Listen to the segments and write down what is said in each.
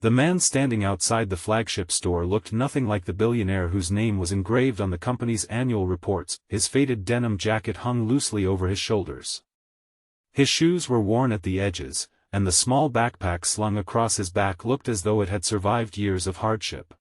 The man standing outside the flagship store looked nothing like the billionaire whose name was engraved on the company's annual reports. His faded denim jacket hung loosely over his shoulders. His shoes were worn at the edges, and the small backpack slung across his back looked as though it had survived years of hardship.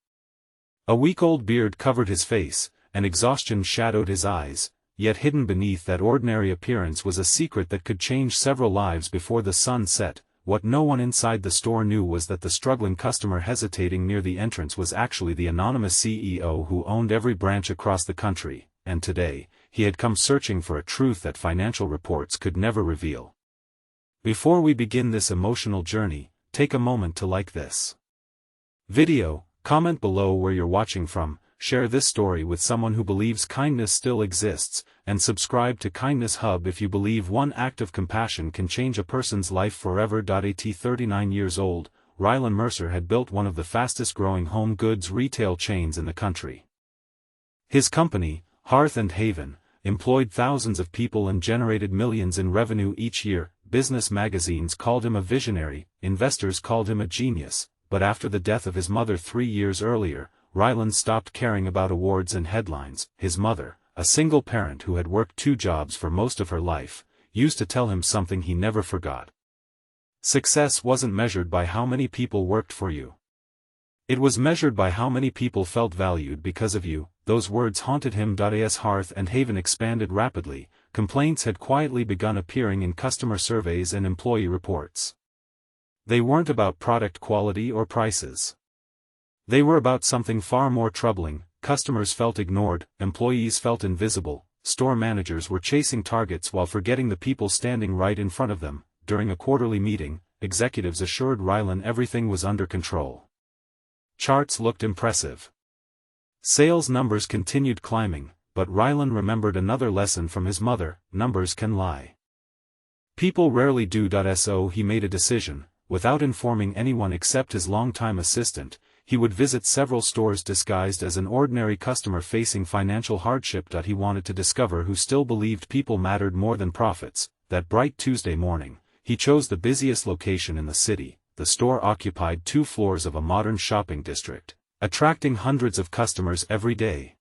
A week-old beard covered his face, and exhaustion shadowed his eyes, yet hidden beneath that ordinary appearance was a secret that could change several lives before the sun set. What no one inside the store knew was that the struggling customer hesitating near the entrance was actually the anonymous CEO who owned every branch across the country, and today, he had come searching for a truth that financial reports could never reveal. Before we begin this emotional journey, take a moment to like this video, comment below where you're watching from, share this story with someone who believes kindness still exists, and subscribe to Kindness Hub if you believe one act of compassion can change a person's life forever. At 39 years old, Rylan Mercer had built one of the fastest-growing home goods retail chains in the country. His company, Hearth and Haven, employed thousands of people and generated millions in revenue each year. Business magazines called him a visionary, investors called him a genius, but after the death of his mother 3 years earlier, Rylan stopped caring about awards and headlines. His mother, a single parent who had worked 2 jobs for most of her life, used to tell him something he never forgot. Success wasn't measured by how many people worked for you. It was measured by how many people felt valued because of you. Those words haunted him. As Hearth and Haven expanded rapidly, complaints had quietly begun appearing in customer surveys and employee reports. They weren't about product quality or prices. They were about something far more troubling. Customers felt ignored, employees felt invisible, store managers were chasing targets while forgetting the people standing right in front of them. During a quarterly meeting, executives assured Rylan everything was under control. Charts looked impressive. Sales numbers continued climbing, but Rylan remembered another lesson from his mother: numbers can lie. People rarely do. So he made a decision. Without informing anyone except his longtime assistant, he would visit several stores disguised as an ordinary customer facing financial hardship. He wanted to discover who still believed people mattered more than profits. That bright Tuesday morning, he chose the busiest location in the city. The store occupied 2 floors of a modern shopping district, attracting hundreds of customers every day.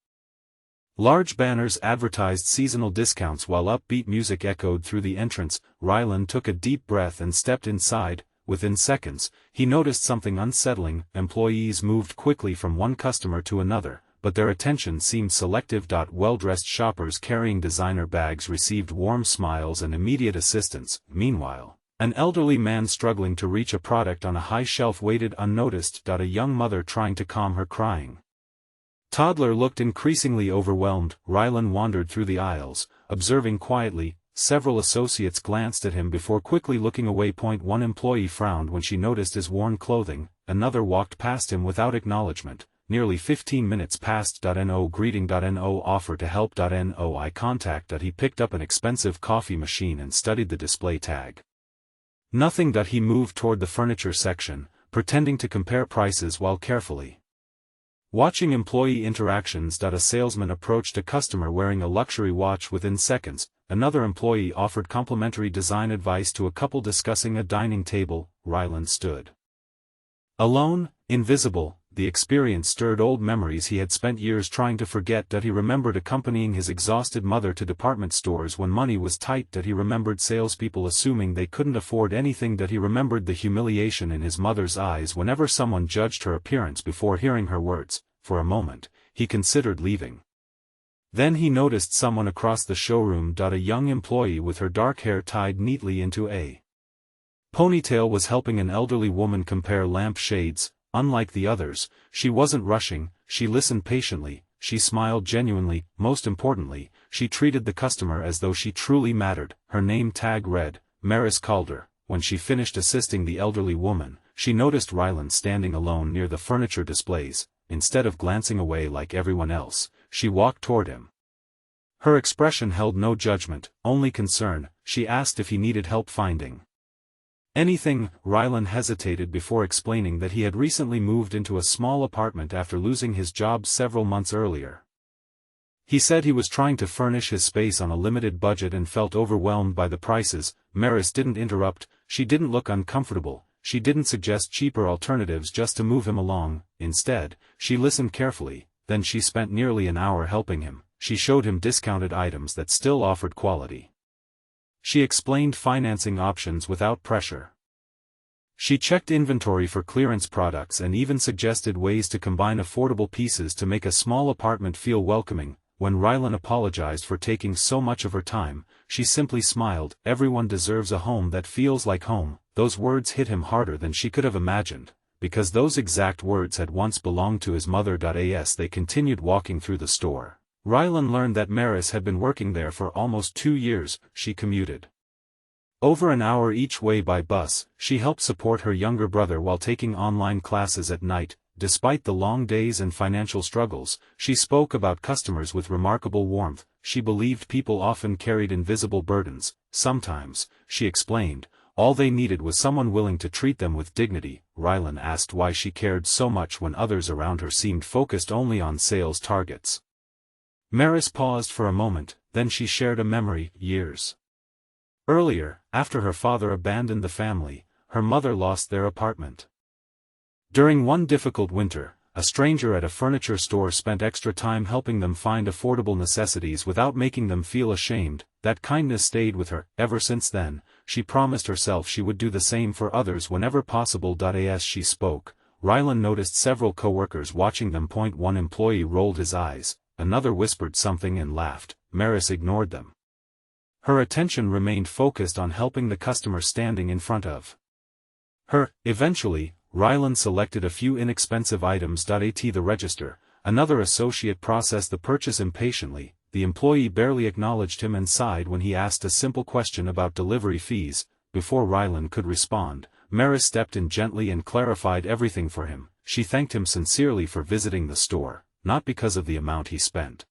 Large banners advertised seasonal discounts while upbeat music echoed through the entrance. Rylan took a deep breath and stepped inside. Within seconds, he noticed something unsettling. Employees moved quickly from one customer to another, but their attention seemed selective. Well-dressed shoppers carrying designer bags received warm smiles and immediate assistance. Meanwhile, an elderly man struggling to reach a product on a high shelf waited unnoticed. A young mother trying to calm her crying toddler looked increasingly overwhelmed. Rylan wandered through the aisles, observing quietly. Several associates glanced at him before quickly looking away. One employee frowned when she noticed his worn clothing, another walked past him without acknowledgement. Nearly 15 minutes passed. No greeting. No offer to help. No eye contact. He picked up an expensive coffee machine and studied the display tag. Nothing. He moved toward the furniture section, pretending to compare prices while carefully watching employee interactions. A salesman approached a customer wearing a luxury watch. Within seconds, another employee offered complimentary design advice to a couple discussing a dining table. Rylan stood alone, invisible. The experience stirred old memories he had spent years trying to forget. He remembered accompanying his exhausted mother to department stores when money was tight. He remembered salespeople assuming they couldn't afford anything. He remembered the humiliation in his mother's eyes whenever someone judged her appearance before hearing her words. For a moment, he considered leaving. Then he noticed someone across the showroom. A young employee with her dark hair tied neatly into a ponytail was helping an elderly woman compare lamp shades. Unlike the others, she wasn't rushing, she listened patiently, she smiled genuinely. Most importantly, she treated the customer as though she truly mattered. Her name tag read, Maris Calder. When she finished assisting the elderly woman, she noticed Rylan standing alone near the furniture displays. Instead of glancing away like everyone else, she walked toward him. Her expression held no judgment, only concern. She asked if he needed help finding anything. Rylan hesitated before explaining that he had recently moved into a small apartment after losing his job several months earlier. He said he was trying to furnish his space on a limited budget and felt overwhelmed by the prices. Maris didn't interrupt. She didn't look uncomfortable, she didn't suggest cheaper alternatives just to move him along. Instead, she listened carefully, then she spent nearly an hour helping him. She showed him discounted items that still offered quality. She explained financing options without pressure. She checked inventory for clearance products and even suggested ways to combine affordable pieces to make a small apartment feel welcoming. When Rylan apologized for taking so much of her time, she simply smiled. "Everyone deserves a home that feels like home." Those words hit him harder than she could have imagined, because those exact words had once belonged to his mother. As they continued walking through the store, Rylan learned that Mercer had been working there for almost 2 years. She commuted over an hour each way by bus. She helped support her younger brother while taking online classes at night. Despite the long days and financial struggles, she spoke about customers with remarkable warmth. She believed people often carried invisible burdens. Sometimes, she explained, all they needed was someone willing to treat them with dignity. Rylan asked why she cared so much when others around her seemed focused only on sales targets. Mercer paused for a moment, then she shared a memory. Years earlier, after her father abandoned the family, her mother lost their apartment. During one difficult winter, a stranger at a furniture store spent extra time helping them find affordable necessities without making them feel ashamed. That kindness stayed with her. Ever since then, she promised herself she would do the same for others whenever possible. As she spoke, Rylan noticed several co-workers watching them. One employee rolled his eyes, another whispered something and laughed. Mercer ignored them. Her attention remained focused on helping the customer standing in front of her. Eventually, Rylan selected a few inexpensive items. At the register, another associate processed the purchase impatiently. The employee barely acknowledged him and sighed when he asked a simple question about delivery fees. Before Rylan could respond, Mercer stepped in gently and clarified everything for him. She thanked him sincerely for visiting the store, not because of the amount he spent,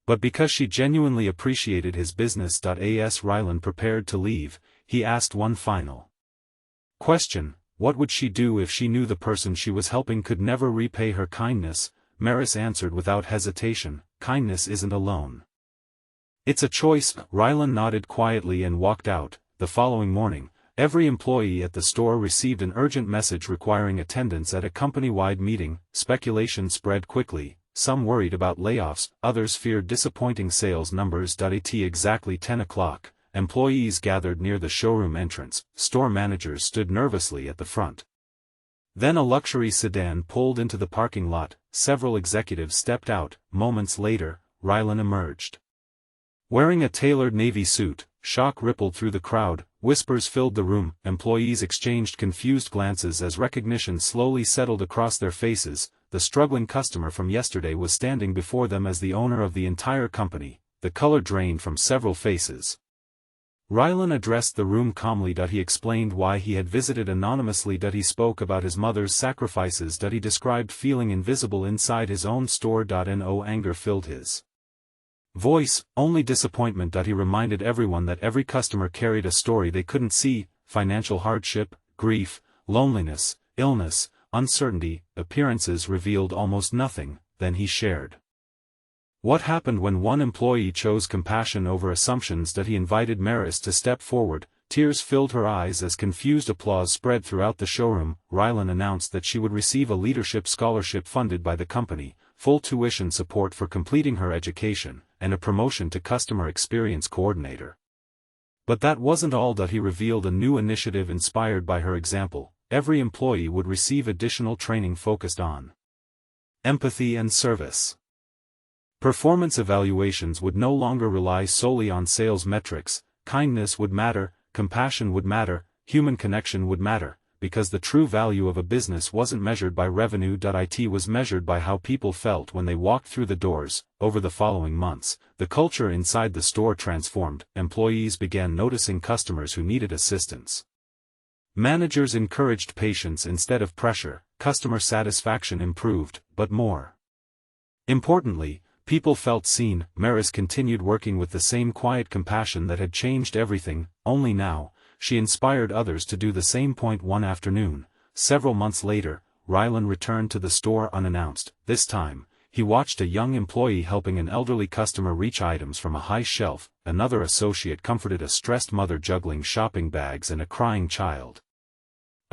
but because she genuinely appreciated his business. As Rylan prepared to leave, he asked one final question. What would she do if she knew the person she was helping could never repay her kindness? Mercer answered without hesitation, kindness isn't a loan. It's a choice. Rylan nodded quietly and walked out. The following morning, every employee at the store received an urgent message requiring attendance at a company-wide meeting. Speculation spread quickly. Some worried about layoffs, others feared disappointing sales numbers. At exactly 10 o'clock. Employees gathered near the showroom entrance. Store managers stood nervously at the front. Then a luxury sedan pulled into the parking lot. Several executives stepped out. Moments later, Rylan emerged. Wearing a tailored navy suit, shock rippled through the crowd. Whispers filled the room. Employees exchanged confused glances as recognition slowly settled across their faces. The struggling customer from yesterday was standing before them as the owner of the entire company. The color drained from several faces. Rylan addressed the room calmly. He explained why he had visited anonymously. He spoke about his mother's sacrifices. He described feeling invisible inside his own store. No anger filled his voice, only disappointment. He reminded everyone that every customer carried a story they couldn't see: financial hardship, grief, loneliness, illness, uncertainty. Appearances revealed almost nothing. Then he shared what happened when one employee chose compassion over assumptions. He invited Mercer to step forward. Tears filled her eyes as confused applause spread throughout the showroom. Rylan announced that she would receive a leadership scholarship funded by the company, full tuition support for completing her education, and a promotion to customer experience coordinator. But that wasn't all. He revealed a new initiative inspired by her example. Every employee would receive additional training focused on empathy and service. Performance evaluations would no longer rely solely on sales metrics. Kindness would matter, compassion would matter, human connection would matter, because the true value of a business wasn't measured by revenue. It was measured by how people felt when they walked through the doors. Over the following months, the culture inside the store transformed. Employees began noticing customers who needed assistance. Managers encouraged patience instead of pressure. Customer satisfaction improved, but more importantly, people felt seen. Mercer continued working with the same quiet compassion that had changed everything, only now, she inspired others to do the same. One afternoon, several months later, Rylan returned to the store unannounced. This time, he watched a young employee helping an elderly customer reach items from a high shelf. Another associate comforted a stressed mother juggling shopping bags and a crying child.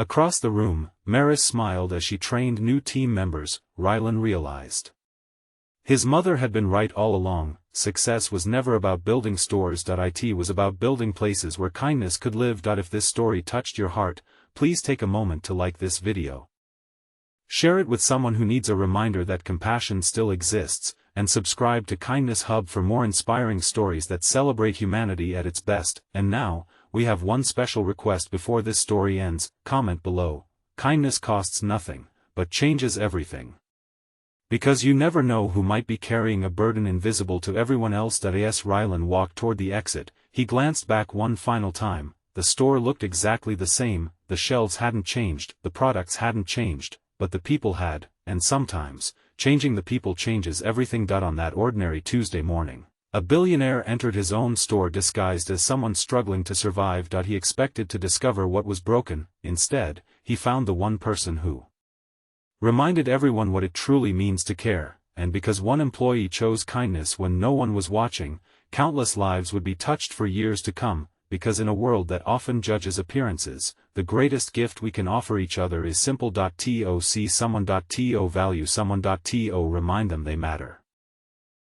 Across the room, Maris smiled as she trained new team members, Rylan realized. His mother had been right all along. Success was never about building stores. It was about building places where kindness could live. If this story touched your heart, please take a moment to like this video. Share it with someone who needs a reminder that compassion still exists, and subscribe to Kindness Hub for more inspiring stories that celebrate humanity at its best. And now, we have one special request before this story ends. Comment below. Kindness costs nothing, but changes everything. Because you never know who might be carrying a burden invisible to everyone else. As Rylan walked toward the exit, he glanced back one final time. The store looked exactly the same, the shelves hadn't changed, the products hadn't changed, but the people had, and sometimes, changing the people changes everything. On that ordinary Tuesday morning, a billionaire entered his own store disguised as someone struggling to survive. He expected to discover what was broken. Instead, he found the one person who reminded everyone what it truly means to care, and because one employee chose kindness when no one was watching, countless lives would be touched for years to come. Because in a world that often judges appearances, the greatest gift we can offer each other is simple. To see someone. To value someone. To remind them they matter.